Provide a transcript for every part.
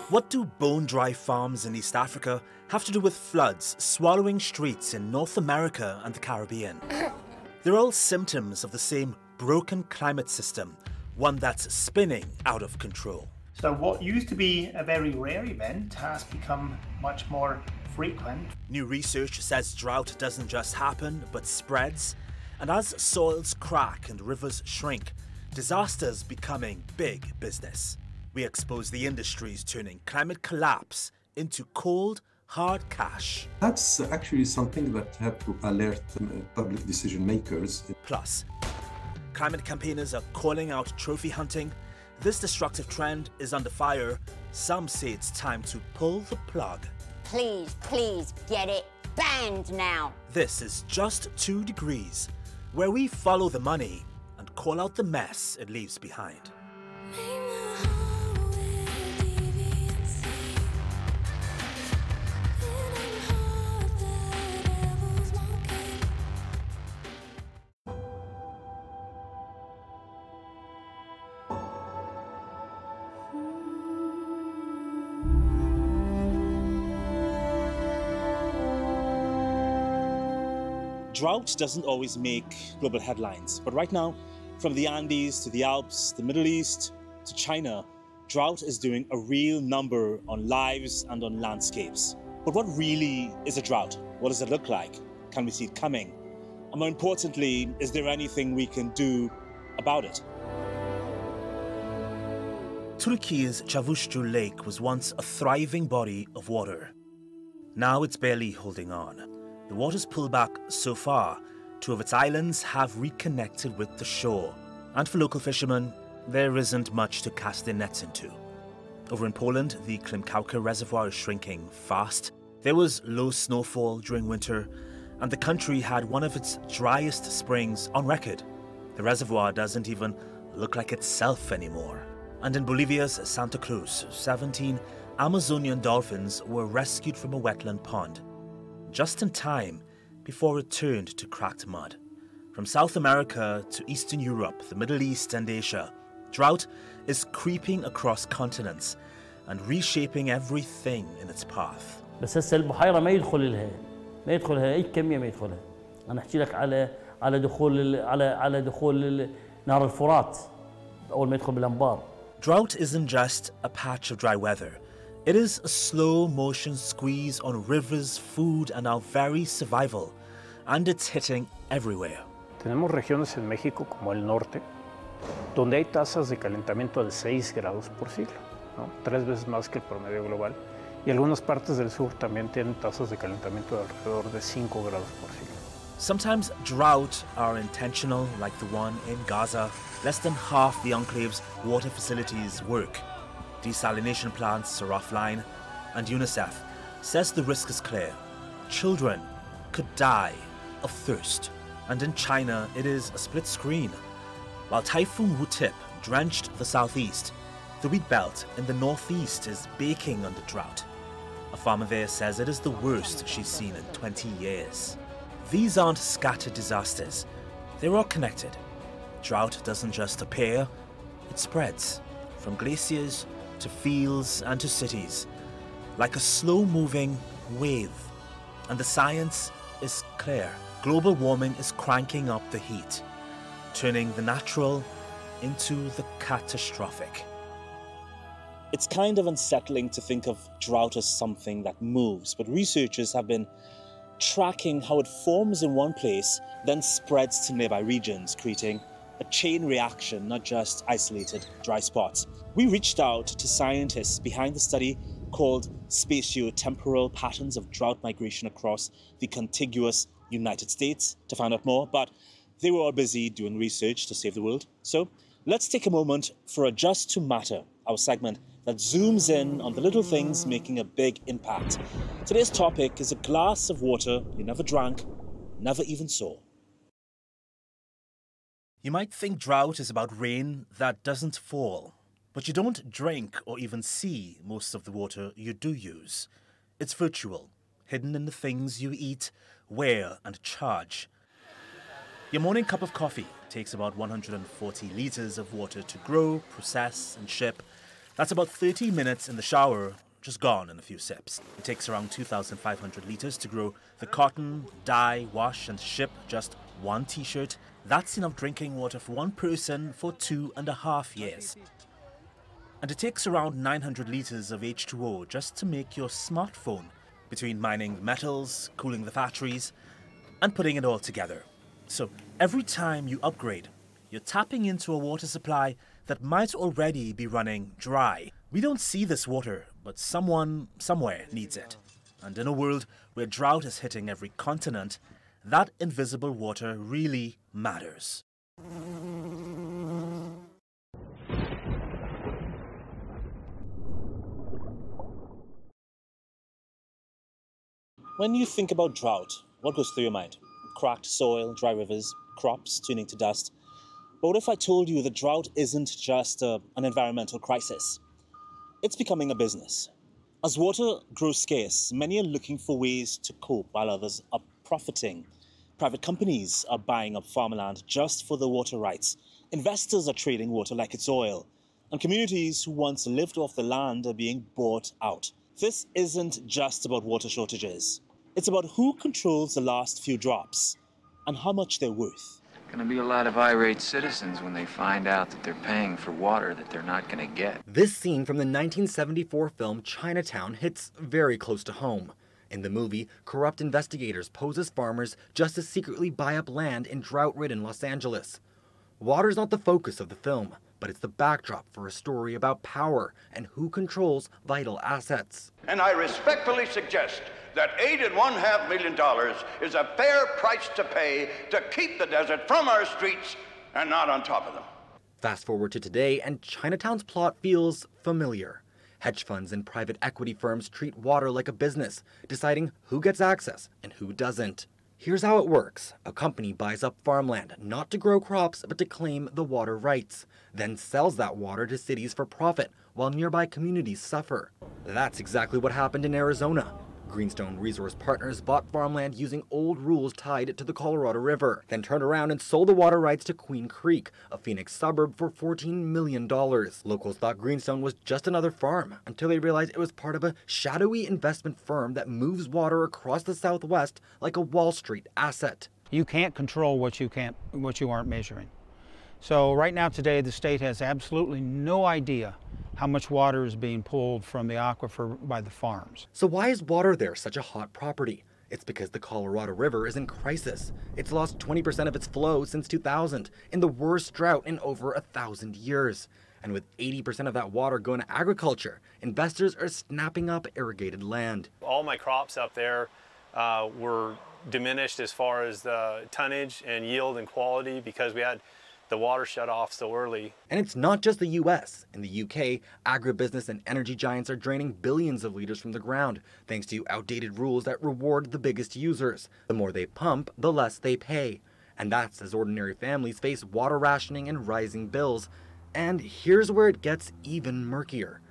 What do bone-dry farms in East Africa have to do with floods swallowing streets in North America and the Caribbean? They're all symptoms of the same broken climate system, one that's spinning out of control. So what used to be a very rare event has become much more frequent. New research says drought doesn't just happen, but spreads. And as soils crack and rivers shrink, disasters becoming big business. We expose the industries turning climate collapse into cold, hard cash. That's actually something that have to alert public decision makers. Plus, climate campaigners are calling out trophy hunting. This destructive trend is under fire. Some say it's time to pull the plug. Please, please get it banned now. This is Just 2 Degrees, where we follow the money and call out the mess it leaves behind. Drought doesn't always make global headlines, but right now, from the Andes to the Alps, the Middle East to China, drought is doing a real number on lives and on landscapes. But what really is a drought? What does it look like? Can we see it coming? And more importantly, is there anything we can do about it? Turkey's Çavuşçu Lake was once a thriving body of water. Now it's barely holding on. The water's pulled back so far, 2 of its islands have reconnected with the shore. And for local fishermen, there isn't much to cast their nets into. Over in Poland, the Klimkauka reservoir is shrinking fast. There was low snowfall during winter, and the country had one of its driest springs on record. The reservoir doesn't even look like itself anymore. And in Bolivia's Santa Cruz, 17 Amazonian dolphins were rescued from a wetland pond, just in time before it turned to cracked mud. From South America to Eastern Europe, the Middle East and Asia, drought is creeping across continents and reshaping everything in its path. بس هسه البحيرة ما يدخلها أي كمية ما يدخلها. أنا أحكي لك على دخول نهر الفرات أول ما يدخل بالأنبار. Drought isn't just a patch of dry weather. It is a slow-motion squeeze on rivers, food, and our very survival. And it's hitting everywhere. Tenemos regiones en México como el norte, donde hay tasas de calentamiento de 6 grados por siglo, ¿no? 3 veces más que el promedio global. Y algunas partes del sur también tienen tasas de calentamiento de alrededor de 5 grados por siglo. Sometimes drought are intentional, like the one in Gaza. Less than half the enclave's water facilities work. Desalination plants are offline, and UNICEF says the risk is clear. Children could die of thirst. And in China, it is a split screen. While Typhoon Wu-Tip drenched the southeast, the wheat belt in the northeast is baking under drought. A farmer there says it is the worst she's seen in 20 years. These aren't scattered disasters. They're all connected. Drought doesn't just appear, it spreads from glaciers to fields and to cities, like a slow-moving wave. And the science is clear. Global warming is cranking up the heat, turning the natural into the catastrophic. It's kind of unsettling to think of drought as something that moves, but researchers have been tracking how it forms in one place, then spreads to nearby regions, creating a chain reaction, not just isolated dry spots. We reached out to scientists behind the study called Spatio-Temporal Patterns of Drought Migration Across the Contiguous United States to find out more, but they were all busy doing research to save the world. So let's take a moment for a Just to Matter, our segment that zooms in on the little things making a big impact. Today's topic is a glass of water you never drank, never even saw. You might think drought is about rain that doesn't fall, but you don't drink or even see most of the water you do use. It's virtual, hidden in the things you eat, wear, and charge. Your morning cup of coffee takes about 140 litres of water to grow, process, and ship. That's about 30 minutes in the shower, just gone in a few sips. It takes around 2,500 litres to grow the cotton, dye, wash and ship just one t-shirt. That's enough drinking water for one person for 2.5 years. And it takes around 900 litres of H2O just to make your smartphone, between mining metals, cooling the factories, and putting it all together. So every time you upgrade, you're tapping into a water supply that might already be running dry. We don't see this water, but someone somewhere needs it. And in a world where drought is hitting every continent, that invisible water really matters. When you think about drought, what goes through your mind? Cracked soil, dry rivers, crops turning to dust. But what if I told you that drought isn't just an environmental crisis? It's becoming a business. As water grows scarce, many are looking for ways to cope while others are profiting. Private companies are buying up farmland just for the water rights. Investors are trading water like it's oil. And communities who once lived off the land are being bought out. This isn't just about water shortages. It's about who controls the last few drops and how much they're worth. Going to be a lot of irate citizens when they find out that they're paying for water that they're not going to get. This scene from the 1974 film Chinatown hits very close to home. In the movie, corrupt investigators pose as farmers just to secretly buy up land in drought-ridden Los Angeles. Water's not the focus of the film, but it's the backdrop for a story about power and who controls vital assets. And I respectfully suggest that $8.5 million is a fair price to pay to keep the desert from our streets and not on top of them. Fast forward to today, and Chinatown's plot feels familiar. Hedge funds and private equity firms treat water like a business, deciding who gets access and who doesn't. Here's how it works. A company buys up farmland, not to grow crops, but to claim the water rights, then sells that water to cities for profit, while nearby communities suffer. That's exactly what happened in Arizona. Greenstone Resource Partners bought farmland using old rules tied to the Colorado River, then turned around and sold the water rights to Queen Creek, a Phoenix suburb, for $14 million. Locals thought Greenstone was just another farm, until they realized it was part of a shadowy investment firm that moves water across the Southwest like a Wall Street asset. You can't control what you aren't measuring. So right now today, the state has absolutely no idea how much water is being pulled from the aquifer by the farms. So why is water there such a hot property? It's because the Colorado River is in crisis. It's lost 20% of its flow since 2000, in the worst drought in over 1,000 years. And with 80% of that water going to agriculture, investors are snapping up irrigated land. All my crops up there were diminished as far as the tonnage and yield and quality because we had the water shut off so early. And it's not just the US. In the UK, agribusiness and energy giants are draining billions of liters from the ground, thanks to outdated rules that reward the biggest users. The more they pump, the less they pay. And that's as ordinary families face water rationing and rising bills. And here's where it gets even murkier.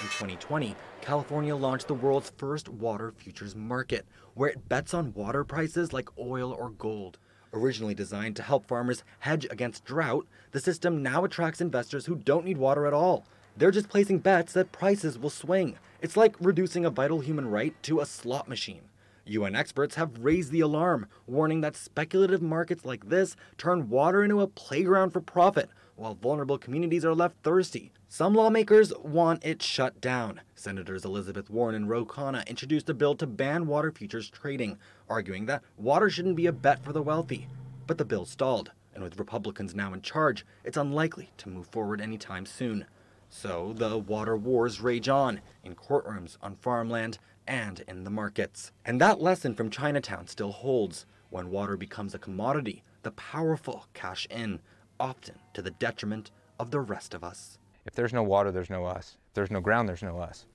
In 2020, California launched the world's first water futures market, where it bets on water prices like oil or gold. Originally designed to help farmers hedge against drought, the system now attracts investors who don't need water at all. They're just placing bets that prices will swing. It's like reducing a vital human right to a slot machine. UN experts have raised the alarm, warning that speculative markets like this turn water into a playground for profit, while vulnerable communities are left thirsty. Some lawmakers want it shut down. Senators Elizabeth Warren and Ro Khanna introduced a bill to ban water futures trading, arguing that water shouldn't be a bet for the wealthy. But the bill stalled, and with Republicans now in charge, it's unlikely to move forward anytime soon. So the water wars rage on, in courtrooms, on farmland, and in the markets. And that lesson from Chinatown still holds. When water becomes a commodity, the powerful cash in, often to the detriment of the rest of us. If there's no water, there's no us. If there's no ground, there's no us.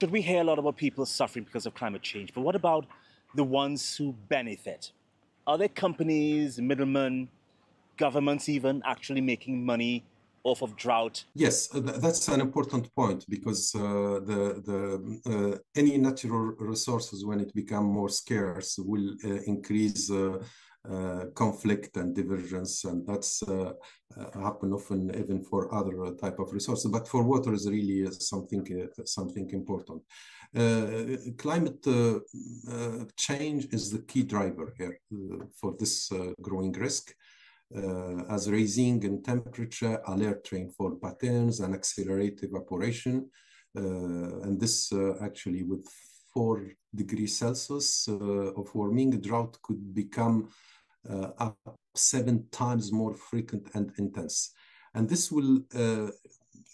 Should we hear a lot about people suffering because of climate change, but what about the ones who benefit? Are there companies, middlemen, governments even actually making money off of drought? Yes, that's an important point, because any natural resources, when it become more scarce, will increase conflict and divergence, and that's happen often even for other type of resources. But for water is really something important. Climate change is the key driver here for this growing risk. As rising in temperature, alert rainfall patterns, and accelerate evaporation. And this actually with 4 degrees Celsius of warming, drought could become up 7 times more frequent and intense. And this will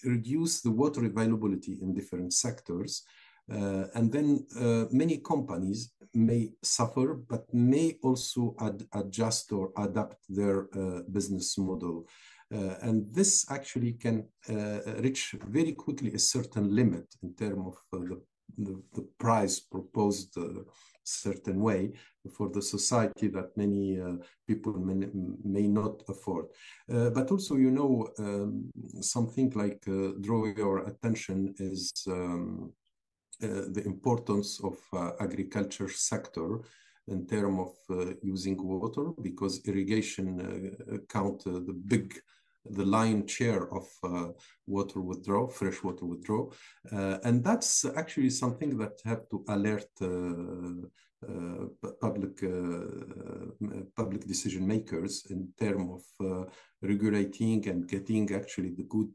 reduce the water availability in different sectors. And then many companies may suffer, but may also adjust or adapt their business model. And this actually can reach very quickly a certain limit in terms of the price proposed certain way for the society that many people may not afford. But also, you know, something like draw your attention is the importance of agriculture sector in terms of using water, because irrigation count the lion's share of water withdrawal, fresh water withdrawal. And that's actually something that have to alert public decision makers in terms of regulating and getting actually the good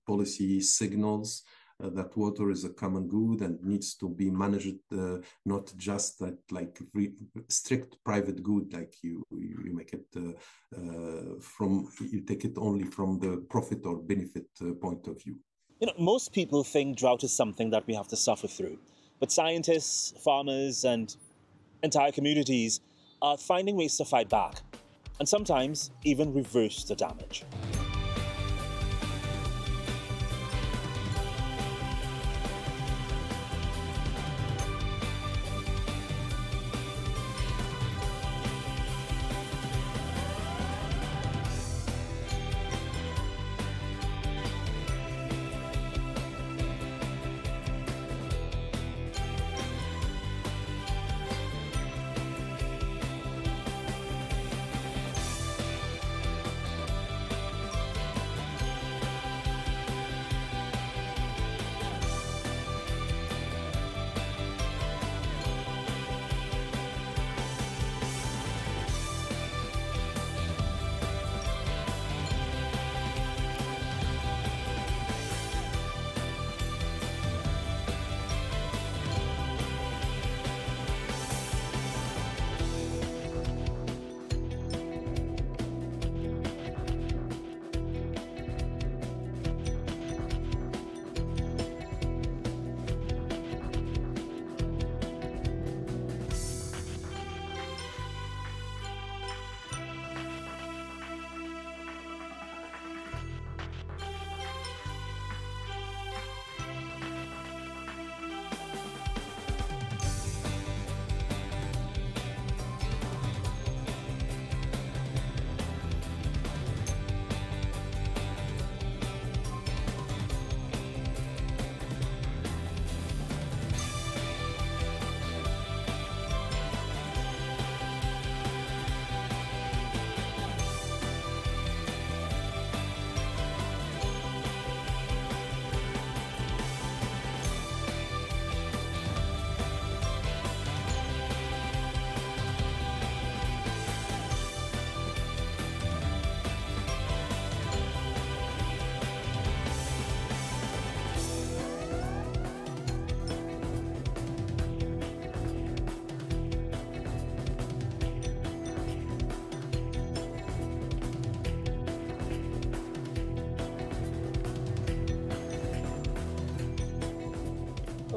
policy signals that water is a common good and needs to be managed, not just that like strict private good, like you make it you take it only from the profit or benefit point of view. You know, most people think drought is something that we have to suffer through, but scientists, farmers, and entire communities are finding ways to fight back, and sometimes even reverse the damage.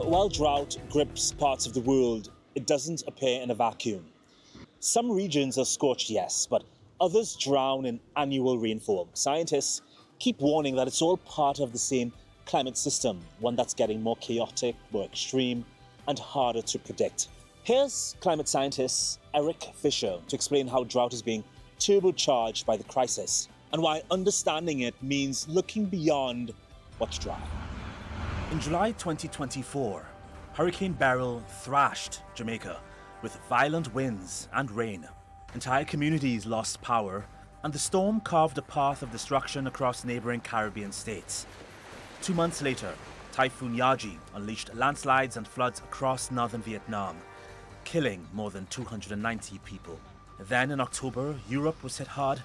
While drought grips parts of the world, it doesn't appear in a vacuum. Some regions are scorched, yes, but others drown in annual rainfall. Scientists keep warning that it's all part of the same climate system, one that's getting more chaotic, more extreme, and harder to predict. Here's climate scientist Eric Fisher to explain how drought is being turbocharged by the crisis, and why understanding it means looking beyond what's dry. In July 2024, Hurricane Beryl thrashed Jamaica with violent winds and rain. Entire communities lost power, and the storm carved a path of destruction across neighboring Caribbean states. 2 months later, Typhoon Yaji unleashed landslides and floods across northern Vietnam, killing more than 290 people. Then in October, Europe was hit hard.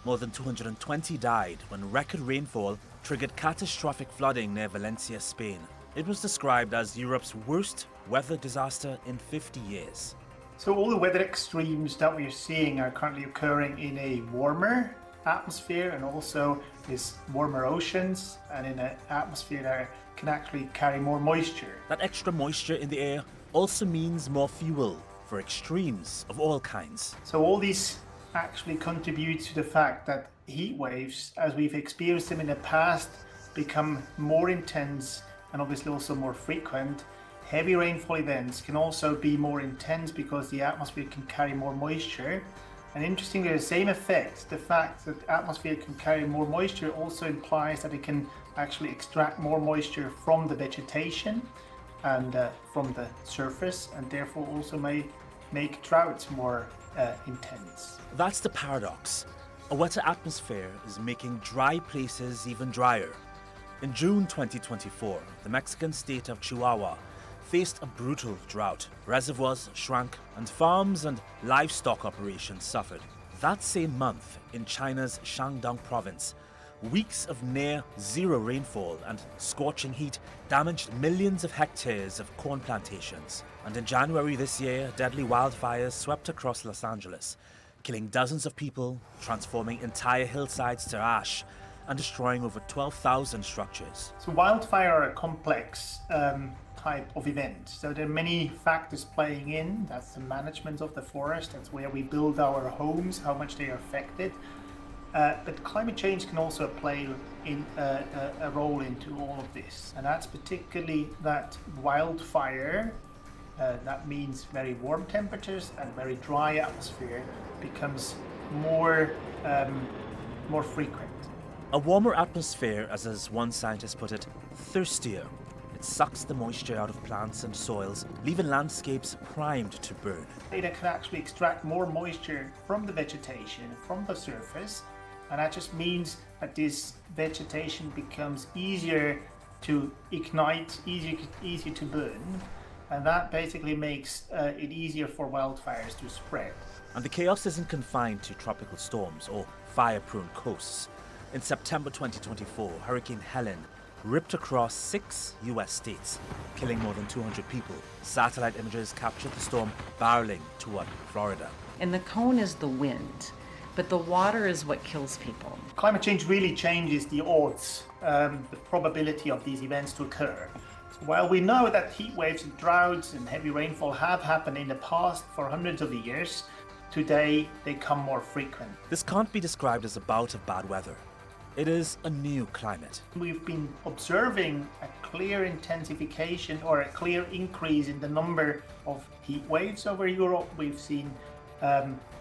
More than 220 died when record rainfall triggered catastrophic flooding near Valencia, Spain. It was described as Europe's worst weather disaster in 50 years. So all the weather extremes that we are seeing are currently occurring in a warmer atmosphere and also with warmer oceans and in an atmosphere that can actually carry more moisture. That extra moisture in the air also means more fuel for extremes of all kinds. So all these actually contribute to the fact that heat waves, as we've experienced them in the past, become more intense and obviously also more frequent. Heavy rainfall events can also be more intense because the atmosphere can carry more moisture. And interestingly, the same effect, the fact that the atmosphere can carry more moisture also implies that it can actually extract more moisture from the vegetation and from the surface, and therefore also may make droughts more intense. That's the paradox. A wetter atmosphere is making dry places even drier. In June 2024, the Mexican state of Chihuahua faced a brutal drought. Reservoirs shrank and farms and livestock operations suffered. That same month, in China's Shandong province, weeks of near zero rainfall and scorching heat damaged millions of hectares of corn plantations. And in January this year, deadly wildfires swept across Los Angeles, killing dozens of people, transforming entire hillsides to ash, and destroying over 12,000 structures. So wildfire are a complex type of event. So there are many factors playing in. That's the management of the forest, that's where we build our homes, how much they are affected. But climate change can also play in a role into all of this. And that's particularly that wildfire, that means very warm temperatures and very dry atmosphere, becomes more frequent. A warmer atmosphere, as one scientist put it, thirstier. It sucks the moisture out of plants and soils, leaving landscapes primed to burn. It can actually extract more moisture from the vegetation, from the surface, and that just means that this vegetation becomes easier to ignite, easier to burn, and that basically makes it easier for wildfires to spread. And the chaos isn't confined to tropical storms or fire-prone coasts. In September 2024, Hurricane Helen ripped across 6 US states, killing more than 200 people. Satellite images captured the storm barreling toward Florida. And the cone is the wind, but the water is what kills people. Climate change really changes the odds, the probability of these events to occur. So while we know that heat waves and droughts and heavy rainfall have happened in the past for hundreds of years, today they come more frequent. This can't be described as a bout of bad weather. It is a new climate. We've been observing a clear intensification or a clear increase in the number of heat waves over Europe. We've seen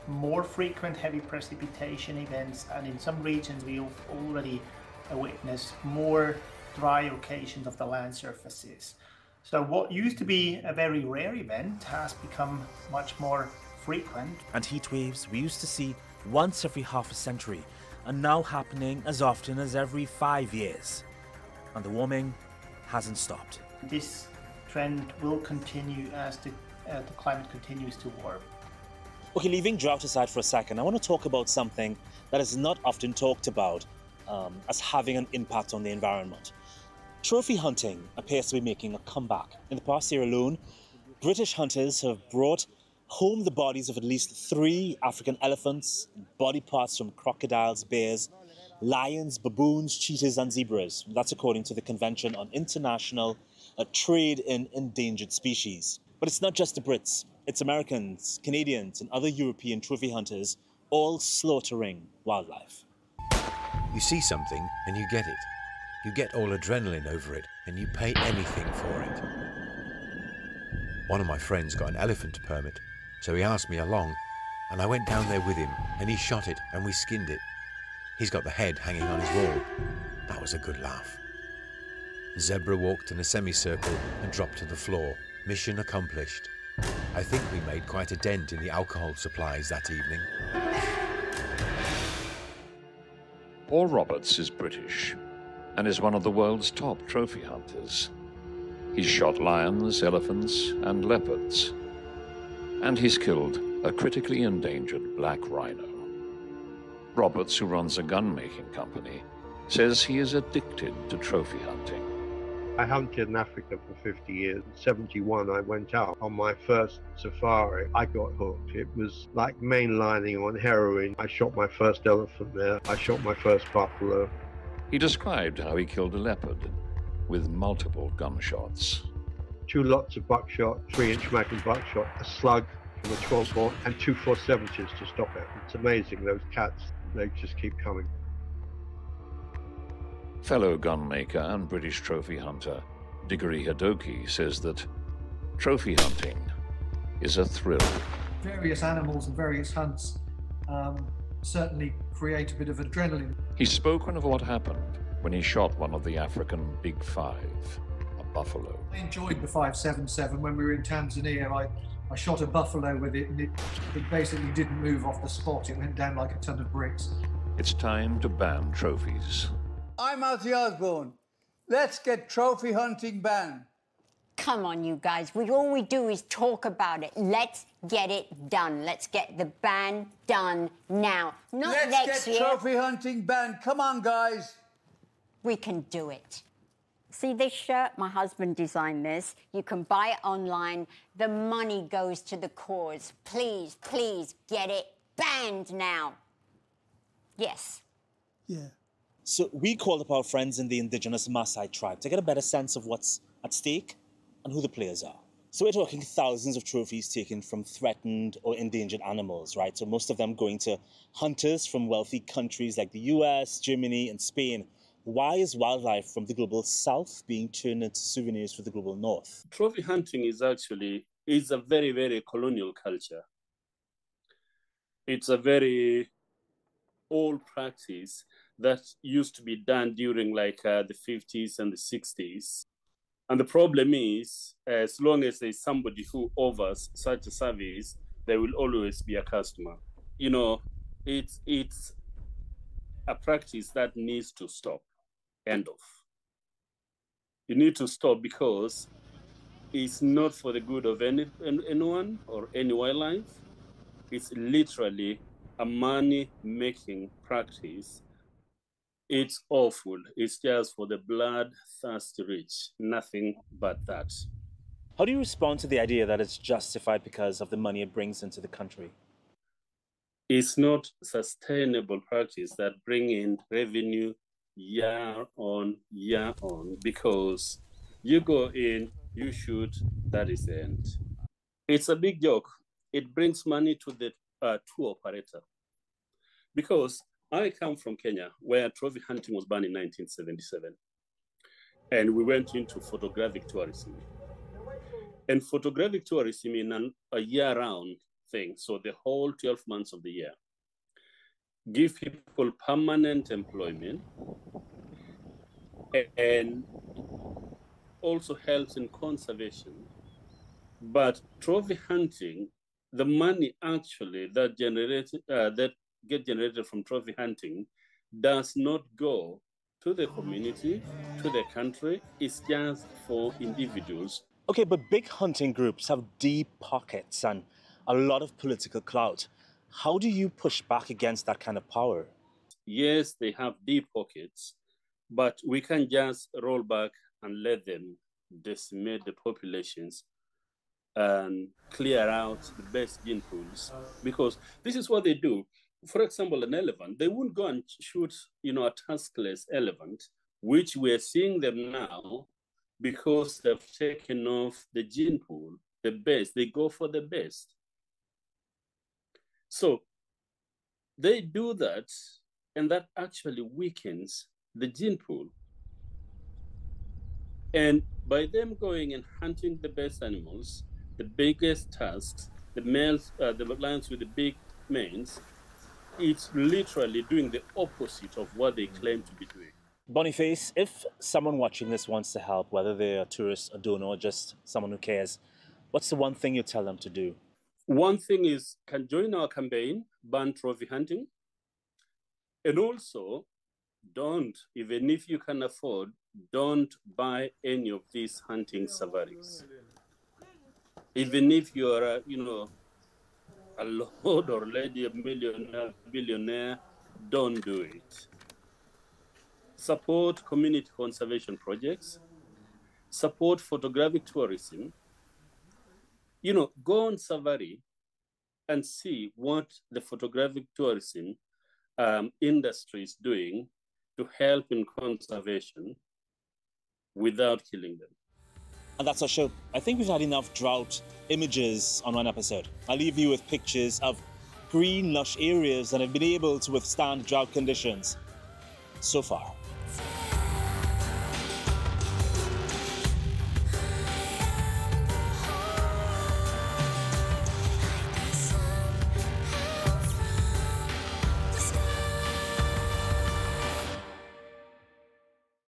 more frequent heavy precipitation events, and in some regions we've already witnessed more dry occasions of the land surfaces. So what used to be a very rare event has become much more frequent. And heat waves we used to see once every half a century are now happening as often as every 5 years. And the warming hasn't stopped. This trend will continue as the climate continues to warm. Okay, leaving drought aside for a second, I want to talk about something that is not often talked about as having an impact on the environment. Trophy hunting appears to be making a comeback. In the past year alone, British hunters have brought home the bodies of at least 3 African elephants, body parts from crocodiles, bears, lions, baboons, cheetahs and zebras. That's according to the Convention on International Trade in Endangered Species. But it's not just the Brits. It's Americans, Canadians and other European trophy hunters all slaughtering wildlife. You see something and you get it. You get all adrenaline over it and you pay anything for it. One of my friends got an elephant permit, so he asked me along, and I went down there with him, and he shot it, and we skinned it. He's got the head hanging on his wall. That was a good laugh. The zebra walked in a semicircle and dropped to the floor. Mission accomplished. I think we made quite a dent in the alcohol supplies that evening. Paul Roberts is British and is one of the world's top trophy hunters. He's shot lions, elephants, and leopards. And he's killed a critically endangered black rhino. Roberts, who runs a gun-making company, says he is addicted to trophy hunting. I hunted in Africa for 50 years. In 71, I went out on my first safari. I got hooked. It was like mainlining on heroin. I shot my first elephant there. I shot my first buffalo. He described how he killed a leopard with multiple gunshots. 2 lots of buckshot, 3-inch Magnum buckshot, a slug from a 12-bore, and 2 4.70s to stop it. It's amazing, those cats, they just keep coming. Fellow gunmaker and British trophy hunter Diggory Hadoke says that trophy hunting is a thrill. Various animals and various hunts certainly create a bit of adrenaline. He's spoken of what happened when he shot one of the African Big Five, a buffalo. I enjoyed the 5.77 when we were in Tanzania. I shot a buffalo with it, and it basically didn't move off the spot. It went down like a ton of bricks. It's time to ban trophies. I'm Ozzy Osbourne. Let's get trophy hunting banned. Come on, you guys. All we do is talk about it. Let's get it done. Let's get the ban done now. Not next year. Let's get trophy hunting banned. Come on, guys. We can do it. See this shirt? My husband designed this. You can buy it online. The money goes to the cause. Please, please get it banned now. Yes. Yeah. So we called up our friends in the indigenous Maasai tribe to get a better sense of what's at stake and who the players are. So we're talking thousands of trophies taken from threatened or endangered animals, right? So most of them going to hunters from wealthy countries like the US, Germany, and Spain. Why is wildlife from the global south being turned into souvenirs for the global north? Trophy hunting is a very, very colonial culture. It's a very old practice that used to be done during the 50s and the 60s. And the problem is, as long as there's somebody who offers such a service, there will always be a customer. You know, it's a practice that needs to stop. End of. You need to stop because it's not for the good of anyone or any wildlife. It's literally a money-making practice. It's awful. It's just for the bloodthirsty rich. Nothing but that. How do you respond to the idea that it's justified because of the money it brings into the country? It's not sustainable practice that bring in revenue year on, because you go in, you shoot, that is the end. It's a big joke. It brings money to the tour operator. Because I come from Kenya, where trophy hunting was banned in 1977. And we went into photographic tourism. And photographic tourism in a year-round thing, so the whole 12 months of the year, give people permanent employment and also helps in conservation. But trophy hunting, the money actually that get generated from trophy hunting does not go to the community, to the country. It's just for individuals. Okay, but big hunting groups have deep pockets and a lot of political clout. How do you push back against that kind of power? Yes, they have deep pockets, but we can't just roll back and let them decimate the populations and clear out the best gene pools, because this is what they do. For example, an elephant, they wouldn't go and shoot, a tuskless elephant, which we're seeing them now because they've taken off the gene pool, the best. They go for the best. So they do that, and that actually weakens the gene pool. And by them going and hunting the best animals, the biggest tusks, the males, the lions with the big manes, it's literally doing the opposite of what they claim to be doing. Boniface, if someone watching this wants to help, whether they're a tourist, a donor, or just someone who cares, What's the one thing you tell them to do? One thing is, can join our campaign, ban trophy hunting. And also, don't, even if you can afford, don't buy any of these hunting safaris. Even if you are, a lord or lady, a millionaire, billionaire, don't do it. Support community conservation projects. Support photographic tourism. Go on safari and see what the photographic tourism industry is doing to help in conservation without killing them. And that's our show. I think we've had enough drought images on one episode. I'll leave you with pictures of green, lush areas that have been able to withstand drought conditions so far.